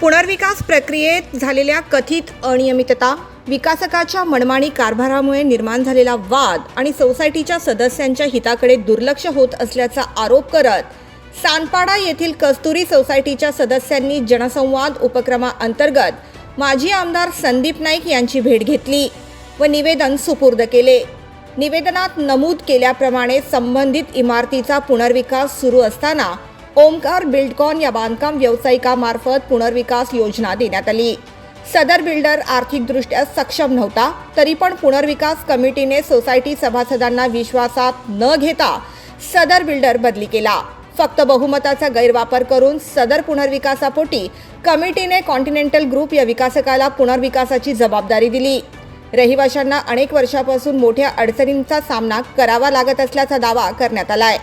पुनर्विकास प्रक्रियेत झालेल्या कथित अनियमितता, विकासकाच्या मनमानी कारभारामुळे निर्माण झालेला वाद आणि सोसायटीच्या सदस्यांच्या हिताकडे दुर्लक्ष होत असल्याचा आरोप करत सानपाडा येथील कस्तुरी सोसायटीच्या सदस्यांनी जनसंवाद उपक्रमाअंतर्गत माजी आमदार संदीप नाईक यांची भेट घेतली व निवेदन सुपूर्द केले। निवेदनात नमूद केल्याप्रमाणे संबंधित इमारतीचा पुनर्विकास सुरू असताना ओमकार बिल्डकॉन या बांधकाम व्यावसायिकामार्फत पुनर्विकास योजना देण्यात आली। सदर बिल्डर आर्थिकदृष्ट्या सक्षम नव्हता, तरी पण पुनर्विकास कमिटीने सोसायटी सभासदांना विश्वासात न घेता सदर बिल्डर बदली केला। फक्त बहुमताचा गैरवापर करून सदर पुनर्विकासापोटी कमिटीने कॉन्टिनेंटल ग्रुप या विकासकाला पुनर्विकासाची जबाबदारी दिली। रहिवाशांना अनेक वर्षापासून मोठ्या अडचणींचा सामना करावा लागत असल्याचा दावा करण्यात आलाय।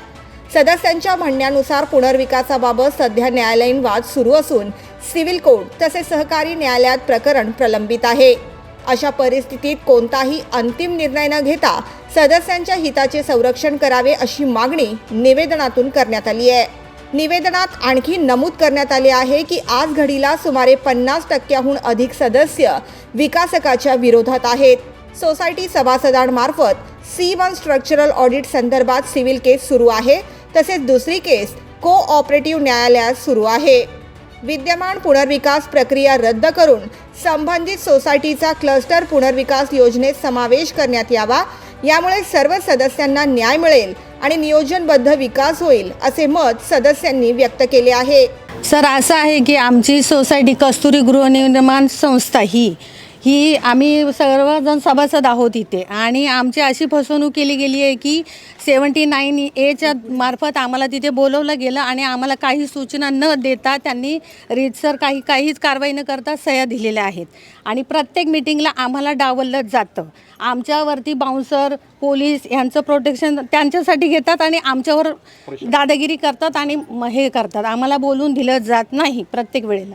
सदस्यांच्या म्हणण्यानुसार पुनर्विकासाबाबत सध्या न्यायालयीन वाद सुरू असून सिव्हिल कोर्ट तसेच सहकारी न्यायालयात प्रकरण प्रलंबित आहे। अशा परिस्थितीत कोणताही अंतिम निर्णय न घेता सदस्यांच्या हिताचे संरक्षण करावे अशी मागणी निवेदनातून करण्यात आली आहे। निवेदनात आणखी नमूद करण्यात आले आहे की आज घडीला सुमारे 50% अधिक सदस्य विकासकाच्या विरोधात आहेत। सोसायटी सभासदांमार्फत C1 स्ट्रक्चरल ऑडिट संदर्भात सिव्हिल केस सुरू आहे, तसेच दुसरी केस कोऑपरेटिव्ह न्यायालयात सुरू आहे। विद्यमान पुनर्विकास प्रक्रिया रद्द करून संबंधित सोसायटीचा क्लस्टर पुनर्विकास योजनेत समावेश करण्यात यावा, यामुळे सर्व सदस्यांना न्याय मिळेल आणि नियोजनबद्ध विकास होईल असे मत सदस्यांनी व्यक्त केले आहे। सर, असं आहे की आमची सोसायटी कस्तुरी गृहनिर्माण संस्था ही आम्ही सर्वजण सभासद आहोत इथे, आणि आमची अशी फसवणूक केली गेली आहे की 79A मार्फत आम्हाला तिथे बोलवलं गेलं आणि आम्हाला काही सूचना न देता त्यांनी रीतसर काहीच कारवाई न करता सह्या दिलेल्या आहेत आणि प्रत्येक मीटिंगला आम्हाला डावललं जातं। आमच्यावरती बाउन्सर पोलीस यांचं प्रोटेक्शन त्यांच्यासाठी घेतात आणि आमच्यावर दादागिरी करतात आणि हे करतात। आम्हाला बोलून दिलं जात नाही, प्रत्येक वेळेला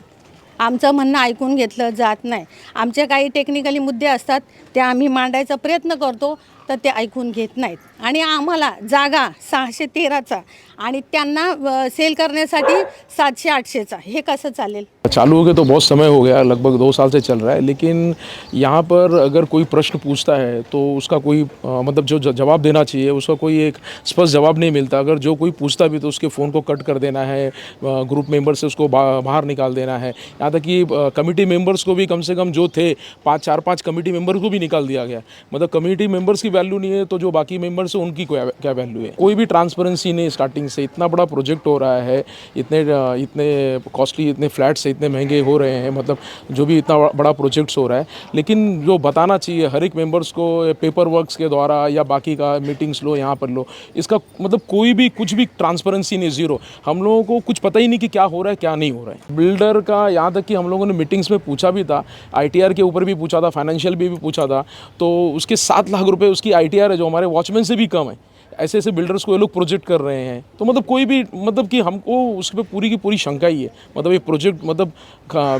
आमचं म्हणणं ऐकून घेतलं जात नाही। आमचे काही टेक्निकली मुद्दे असतात ते आम्ही मांडायचा प्रयत्न करतो, तर ते ऐकून घेत नाहीत आणि आम्हाला जागा 613चा आणि त्यांना सेल करण्यासाठी 700-800चा, हे कसं चालेल? चालू हो गए तो बहुत समय हो गया, लगभग 2 साल से चल रहा है। लेकिन यहाँ पर अगर कोई प्रश्न पूछता है तो उसका कोई मतलब जो जवाब देना चाहिए उसका कोई एक स्पष्ट जवाब नहीं मिलता। अगर जो कोई पूछता भी तो उसके फ़ोन को कट कर देना है, ग्रुप मेंबर से उसको बाहर निकाल देना है। यहाँ तक कि कमेटी मेंबर्स को भी कम से कम जो थे 4-5 कमेटी मेंबर को भी निकाल दिया गया। मतलब कमेटी मेंबर्स की वैल्यू नहीं है तो जो बाकी मेंबर्स हैं उनकी क्या वैल्यू है? कोई भी ट्रांसपेरेंसी नहीं। स्टार्टिंग से इतना बड़ा प्रोजेक्ट हो रहा है, इतने कॉस्टली, इतने फ्लैट्स इतने महंगे हो रहे हैं, मतलब जो भी इतना बड़ा प्रोजेक्ट्स हो रहा है, लेकिन जो बताना चाहिए हर एक मेंबर्स को पेपर वर्क्स के द्वारा या बाकी का मीटिंग्स लो, यहाँ पर लो, इसका मतलब कोई भी कुछ भी ट्रांसपेरेंसी नहीं, ज़ीरो। हम लोगों को कुछ पता ही नहीं कि क्या हो रहा है क्या नहीं हो रहा है। बिल्डर का यहाँ तक कि हम लोगों ने मीटिंग्स में पूछा भी था, ITR के ऊपर भी पूछा था, फाइनेंशियल भी पूछा था, तो उसके 7 लाख रुपये उसकी ITR है जो हमारे वॉचमैन से भी कम है। ऐसे बिल्डर्स को ये लोग प्रोजेक्ट कर रहे हैं, तो मतलब कोई भी मतलब कि हमको उस पर पूरी की पूरी शंका ही है। मतलब ये प्रोजेक्ट मतलब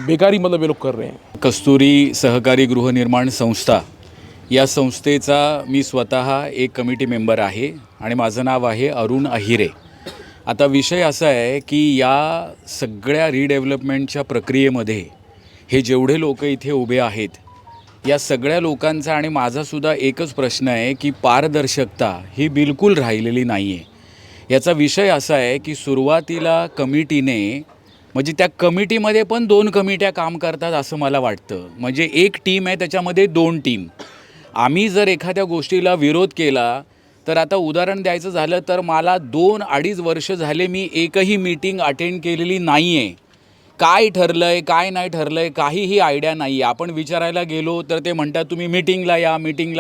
बेकारी मतलब ये लोग कर रहे हैं। कस्तुरी सहकारी गृहनिर्माण संस्था या संस्थेचा मी स्वतः एक कमिटी मेंबर आहे आणि माझं नाव आहे अरुण अहिरे। आता विषय असा आहे की या सगळ्या रिडेव्हलपमेंटच्या प्रक्रियेमध्ये हे जेवढे लोक इथे उभे आहेत या सगळ्या लोकांचा आणि माझासुद्धा एकच प्रश्न आहे की पारदर्शकता ही बिलकुल राहिलेली नाही आहे। याचा विषय असा आहे की सुरुवातीला कमिटीने म्हणजे त्या कमिटीमध्ये पण 2 कमिट्या काम करतात असं मला वाटतं। म्हणजे एक टीम आहे, त्याच्यामध्ये 2 टीम। आम्ही जर एखाद्या गोष्टीला विरोध केला तर आता उदाहरण द्यायचं झालं तर मला 2-2.5 वर्ष झाले मी एकही मीटिंग अटेंड केलेली नाही आहे। काय ठरलं आहे काय नाही ठरलं आहे काहीही आयडिया नाही आहे। आपण विचारायला गेलो तर ते म्हणतात तुम्ही मीटिंगला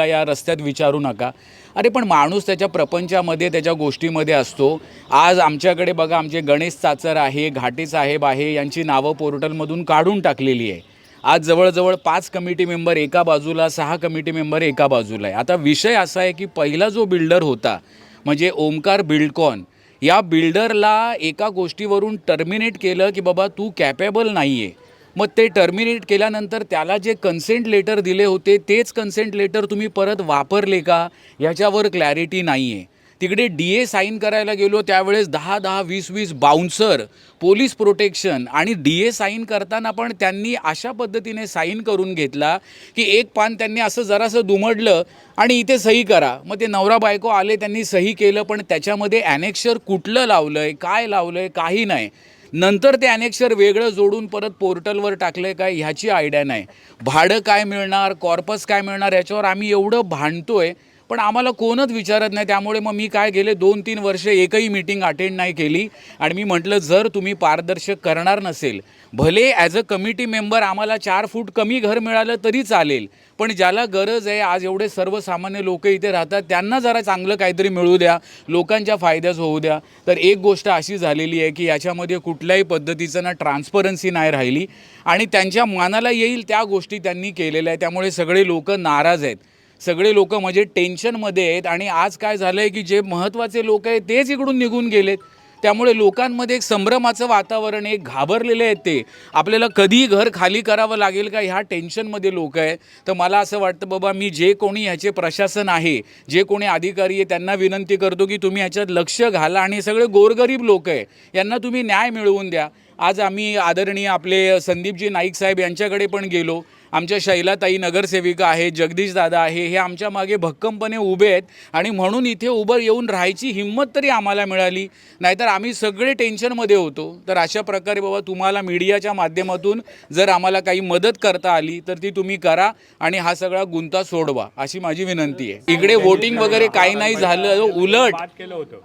या, रस्त्यात विचारू नका। अरे पण माणूस त्याच्या प्रपंचामध्ये त्याच्या गोष्टीमध्ये असतो। आज आमच्याकडे बघा, आमचे गणेश चाचर आहे, घाटे साहेब आहे, यांची नावं पोर्टलमधून काढून टाकलेली आहे। आज जवळजवळ 5 कमिटी मेंबर एका बाजूला, 6 कमिटी मेंबर एका बाजूला आहे। आता विषय असा आहे की पहिला जो बिल्डर होता म्हणजे ओमकार बिल्डकॉन, या बिल्डरला एका गोष्टीवरून टर्मिनेट केलं की बाबा तू कॅपेबल नाही आहे। मग ते टर्मिनेट केल्यानंतर त्याला जे कन्सेंट लेटर दिले होते तेच कन्सेंट लेटर तुम्ही परत वापरले का याच्यावर क्लॅरिटी नाही आहे। तिकडे DA साईन करायला गेलो त्यावेळेस 10-10, 20-20 बाउन्सर, पोलीस प्रोटेक्शन आणि DA साईन करताना पण त्यांनी अशा पद्धतीने साईन करून घेतला की एक पान त्यांनी असं जरासं दुमडलं आणि इथे सही करा. मग ते नवरा बायको आले, त्यांनी सही केलं, पण त्याच्यामध्ये ॲनेक्शर कुठलं लावलं आहे, काय लावलं आहे, काही नाही. नंतर ते ॲनेक्शर वेगळं जोडून परत पोर्टलवर टाकलं काय ह्याची आयडिया नाही. भाडं काय मिळणार, कॉर्पस काय मिळणार, याच्यावर आम्ही एवढं भांडतोय पण आम्हाला कोणच विचारत नाही. त्यामुळे मग मी काय केले, 2-3 वर्ष एकही मीटिंग अटेंड नाही केली आणि मी म्हटलं जर तुम्ही पारदर्शक करणार नसेल, भले ॲज अ कमिटी मेंबर आम्हाला 4 फूट कमी घर मिळालं तरी चालेल, पण ज्याला गरज आहे, आज एवढे सर्वसामान्य लोक इथे राहतात, त्यांना जरा चांगलं काहीतरी मिळू द्या, लोकांच्या फायद्याच होऊ द्या. तर एक गोष्ट अशी झालेली आहे की याच्यामध्ये कुठल्याही पद्धतीचं ना ट्रान्सपरन्सी नाही राहिली आणि त्यांच्या मनाला येईल त्या गोष्टी त्यांनी केलेल्या आहेत. त्यामुळे सगळे लोक नाराज आहेत, सगळे लोक म्हणजे टेन्शनमध्ये आहेत आणि आज काय झालं आहे की जे महत्त्वाचे लोक आहेत तेच इकडून निघून गेलेत. त्यामुळे लोकांमध्ये एक संभ्रमाचं वातावरण, एक घाबरलेले आहेत ते, आपल्याला कधी घर खाली करावं लागेल का ह्या टेन्शनमध्ये लोक आहे. तर मला असं वाटतं बाबा, मी जे कोणी ह्याचे प्रशासन आहे, जे कोणी अधिकारी आहे, त्यांना विनंती करतो की तुम्ही ह्याच्यात लक्ष घाला आणि सगळे गोरगरीब लोक आहे यांना तुम्ही न्याय मिळवून द्या. आज आम्ही आदरणीय आपले संदीपजी नाईक साहेब यांच्याकडे पण गेलो. आमच्या शैलाताई नगरसेविका आहे, जगदीश दादा आहे, हे आमच्या मागे भक्कमपणे उभे आहेत आणि म्हणून इथे उभं येऊन राहायची हिंमत तरी आम्हाला मिळाली, नाहीतर आम्ही सगळे टेन्शनमध्ये होतो. तर अशा प्रकारे बाबा, तुम्हाला मीडियाच्या माध्यमातून जर आम्हाला काही मदत करता आली तर ती तुम्ही करा आणि हा सगळा गुंता सोडवा, अशी माझी विनंती आहे. इकडे वोटिंग वगैरे काही नाही झालं,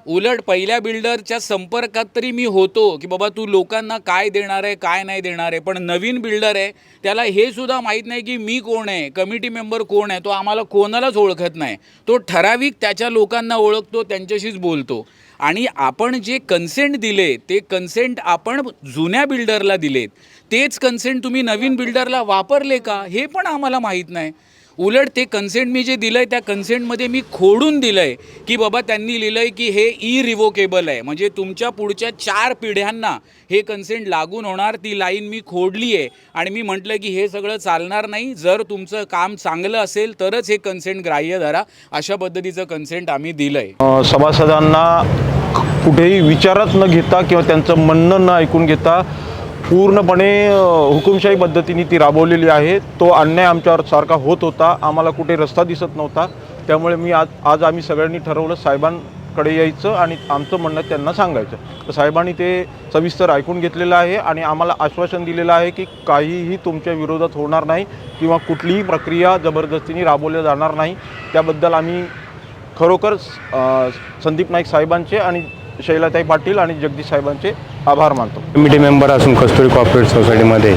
उलट पहिल्या बिल्डरच्या संपर्कात तरी मी होतो की बाबा तू लोकांना काय देणार आहे, काय नाही देणार आहे. पण नवीन बिल्डर आहे, त्याला हे सुद्धा माहीत नाही की मी कोण आहे, कमिटी मेंबर कोण आहे. तो आम्हाला कोणालाच ओळखत नाही. तो ठराविक त्याच्या लोकांना ओळखतो, त्यांच्याशीच बोलतो. आणि आपण जे कन्सेंट दिले ते कन्सेंट आपण जुन्या बिल्डरला दिलेत, तेच कन्सेंट तुम्ही नवीन बिल्डरला वापरले का हे पण आम्हाला माहीत नाही. उलट ते कन्सेंट मी जे दिलं आहे त्या कन्सेंटमध्ये मी खोडून दिलं आहे की बाबा त्यांनी लिहिलं आहे की हे इरिवोकेबल आहे, म्हणजे तुमच्या पुढच्या 4 पिढ्यांना हे कन्सेंट लागून होणार. ती लाईन मी खोडली आहे आणि मी म्हटलं की हे सगळं चालणार नाही, जर तुमचं काम चांगलं असेल तरच हे कन्सेंट ग्राह्य धरा. अशा पद्धतीचं कन्सेंट आम्ही दिलं आहे. सभासदांना कुठेही विचारात न घेता किंवा त्यांचं म्हणणं न ऐकून घेता पूर्णपणे हुकुमशाही पद्धतीने ती राबवलेली आहे. तो अन्याय आमच्यावर सारखा होत होता, आम्हाला कुठे रस्ता दिसत नव्हता. त्यामुळे आज आम्ही सगळ्यांनी ठरवलं साहेबांकडे यायचं आणि आमचं म्हणणं त्यांना सांगायचं. तर साहेबांनी ते सविस्तर ऐकून घेतलेलं आहे आणि आम्हाला आश्वासन दिलेलं आहे की काहीही तुमच्या विरोधात होणार नाही किंवा कुठलीही प्रक्रिया जबरदस्तीने राबवल्या जाणार नाही. त्याबद्दल आम्ही खरोखर संदीप नाईक साहेबांचे आणि शैलाताई पाटील आणि जगदीश साहेबांचे आभार मानतो. कमिटी मेंबर असून कस्तुरी कॉर्पोरेट सोसायटीमध्ये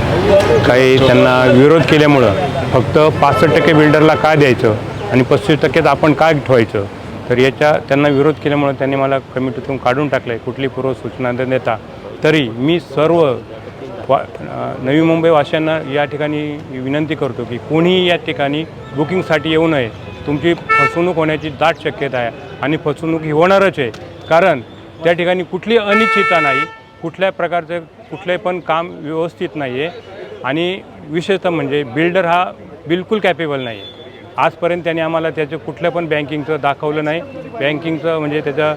काही त्यांना विरोध केल्यामुळं फक्त 65% बिल्डरला काय द्यायचं आणि 35% आपण काय ठेवायचं, तर त्यांना विरोध केल्यामुळं त्यांनी मला कमिटीतून काढून टाकलं आहे, कुठली पूर्वसूचना न देता. तरी मी सर्व नवी मुंबई वासियांना या ठिकाणी विनंती करतो की कोणीही या ठिकाणी बुकिंगसाठी येऊ नये. तुमची फसवणूक होण्याची दाट शक्यता आहे आणि फसवणूक ही होणारच आहे, कारण त्या ठिकाणी कुठली अनिश्चितता नाही, कुठल्या प्रकारचं कुठलंही पण काम व्यवस्थित नाही आहे आणि विशेषतः म्हणजे बिल्डर हा बिलकुल कॅपेबल नाही आहे. आजपर्यंत त्यांनी आम्हाला त्याचं कुठलं पण बँकिंगचं दाखवलं नाही, बँकिंगचं म्हणजे त्याचं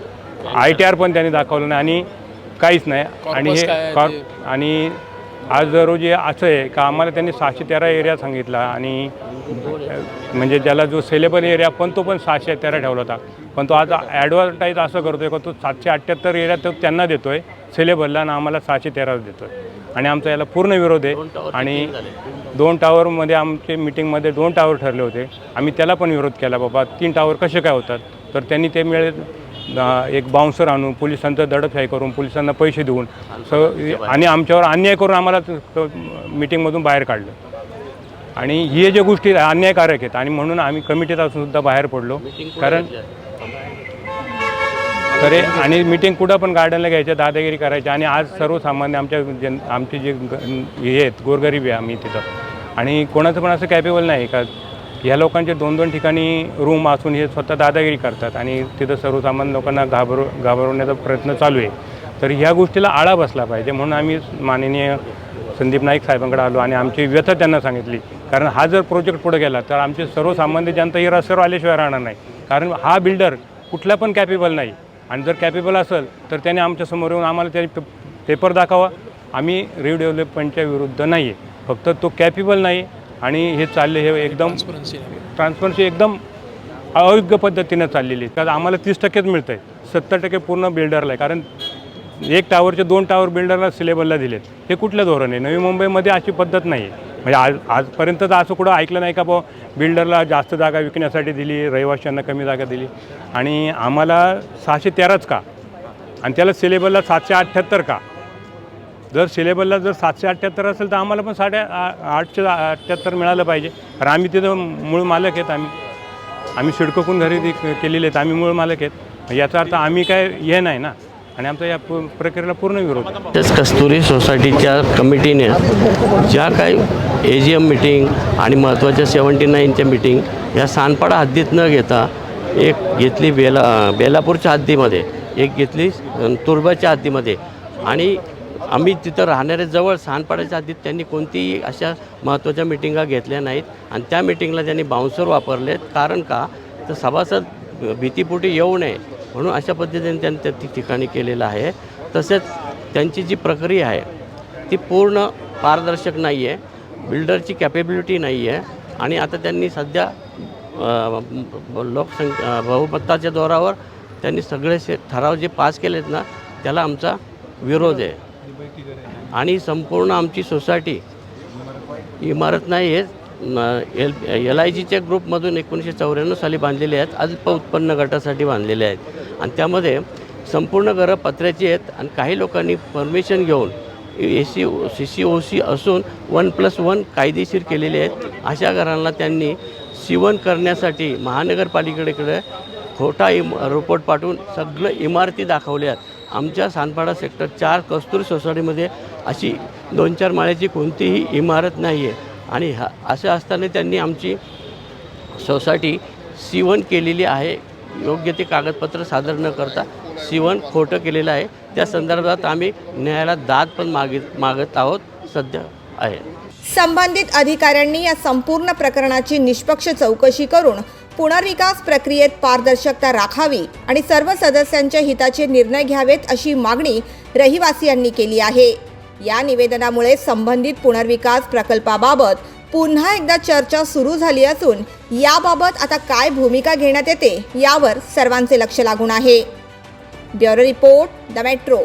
ITR पण त्यांनी दाखवलं नाही आणि काहीच नाही. आणि हे आणि आज रोजी असं आहे का आम्हाला त्यांनी 613 एरिया सांगितला आणि म्हणजे ज्याला जो सेलेबल एरिया पण तो पण 613 ठेवला होता, पण तो आज ॲडव्हर्टाईज असं करतो आहे का तो 778 एरिया तो त्यांना देतो आहे सेलेबलला आणि आम्हाला 613 देतो आहे. आणि आमचा याला पूर्ण विरोध आहे. आणि 2 टावरमध्ये आमचे मीटिंगमध्ये 2 टावर ठरले होते, आम्ही त्याला पण विरोध केला. बाबा 3 टावर कसे काय होतात, तर त्यांनी ते मिळेल एक बाउन्सर आणून पोलिसांचं दडपशाही करून पोलिसांना पैसे देऊन आणि आमच्यावर अन्याय करून आम्हाला मीटिंगमधून बाहेर काढलं. आणि हे जे गोष्टी अन्यायकारक आहेत आणि म्हणून आम्ही कमिटीत असून सुद्धा बाहेर पडलो. कारण तरी आणि मीटिंग कुठं पण गार्डनला घ्यायच्या, दादागिरी करायची. आणि आज सर्वसामान्य आमचे जे हे आहेत गोरगरीब आहे आम्ही तिथं, आणि कोणाचं पण असं कॅपेबल नाही का ह्या लोकांचे 2-2 ठिकाणी रूम असून हे स्वतः दादागिरी करतात आणि तिथं सर्वसामान्य लोकांना घाबरवण्याचा प्रयत्न चालू आहे. तर ह्या गोष्टीला आळा बसला पाहिजे म्हणून आम्ही माननीय संदीप नाईक साहेबांकडे आलो आणि आमची व्यथा त्यांना सांगितली. कारण हा जर प्रोजेक्ट पुढे गेला तर आमचे सर्वसामान्य जनता ही रस्त्यावर आल्याशिवाय राहणार नाही. कारण हा बिल्डर कुठला पण कॅपेबल नाही. आणि जर कॅपेबल असेल तर त्याने आमच्यासमोर येऊन आम्हाला त्याने पेपर दाखवा. आम्ही रिडेव्हलपमेंटच्या विरुद्ध नाही आहे, फक्त तो कॅपेबल नाही. आणि हे चालले हे एकदम ट्रान्सपरन्सी एकदम अयोग्य पद्धतीनं चाललेली आहे. कारण आम्हाला 30%च मिळतं आहे, 70% पूर्ण बिल्डरला आहे. कारण 1 टावरचे 2 टावर बिल्डरला सिलेबलला दिलेत. हे कुठलं धोरण आहे? नवी मुंबईमध्ये अशी पद्धत नाही आहे. म्हणजे आजपर्यंत तर असं कुठं ऐकलं नाही का बुवा बिल्डरला जास्त जागा विकण्यासाठी दिली, रहिवाशांना कमी जागा दिली. आणि आम्हाला 613च का, आणि त्याला सिलेबलला 778 का? जर सिलेबलला जर 778 असेल तर आम्हाला पण 878 मिळालं पाहिजे. कारण आम्ही तिथं मूळ मालक आहेत. आम्ही सिडकोकडून खरेदी केलेले आहेत, आम्ही मूळ मालक आहेत. याचा अर्थ आम्ही काय हे नाही ना. आणि आमचा या प्रक्रियेला पूर्ण विरोध आहे. तेच कस्तुरी सोसायटीच्या कमिटीने ज्या काही AGM मीटिंग आणि महत्त्वाच्या 79च्या मीटिंग या सानपाडा हद्दीत न घेता एक घेतली बेलापूरच्या हद्दीमध्ये, एक घेतली तुर्बाच्या हद्दीमध्ये, आणि आम्ही तिथं राहणारे जवळ सानपाड्याच्या हद्दीत त्यांनी कोणतीही अशा महत्त्वाच्या मिटिंगा घेतल्या नाहीत. आणि त्या मिटिंगला त्यांनी बाउन्सर वापरलेत. कारण का तर सभासद भीतीपोटी येऊ नये म्हणून अशा पद्धतीने त्यांनी त्या ठिकाणी केलेलं आहे. तसेच त्यांची जी प्रक्रिया आहे ती पूर्ण पारदर्शक नाही आहे, बिल्डरची कॅपेबिलिटी नाही आहे. आणि आता त्यांनी सध्या बहुमताच्या जोरावर त्यांनी सगळे ठराव जे पास केलेत ना त्याला आमचा विरोध आहे. आणि संपूर्ण आमची सोसायटी इमारत नाही आहे, LIGच्या ग्रुपमधून 1994 साली बांधलेले आहेत, अल्प उत्पन्न गटासाठी बांधलेले आहेत. आणि त्यामध्ये संपूर्ण घरं पत्र्याची आहेत. आणि काही लोकांनी परमिशन घेऊन CCOC असून 1+1 कायदेशीर केलेले आहेत. अशा घरांना त्यांनी C1 करण्यासाठी महानगरपालिकेकडे खोटा रिपोर्ट पाठवून सगळं इमारती दाखवल्या आहेत. आमच्या सानपाडा सेक्टर 4 कस्तुरी सोसायटीमध्ये अशी 2-4 माळ्याची कोणतीही इमारत नाही आहे. आणि असं असताना त्यांनी आमची सोसायटी C1 केलेली आहे. योग्य ते कागदपत्र सादर न करता C1 खोटं केलेलं आहे. त्या संदर्भात आम्ही न्यायालयात दाद पण मागत आहोत सध्या आहे. संबंधित अधिकाऱ्यांनी या संपूर्ण प्रकरणाची निष्पक्ष चौकशी करून पुनर्विकास प्रक्रियेत पारदर्शकता राखावी आणि सर्व सदस्यांच्या हिताचे निर्णय घ्यावेत अशी मागणी रहिवासियांनी केली आहे. या निवेदनामुळे संबंधित पुनर्विकास प्रकल्पाबाबत पुन्हा एकदा चर्चा सुरू झाली असून याबाबत आता काय भूमिका घेण्यात येते यावर सर्वांचे लक्ष लागून आहे. Bureau report, the metro.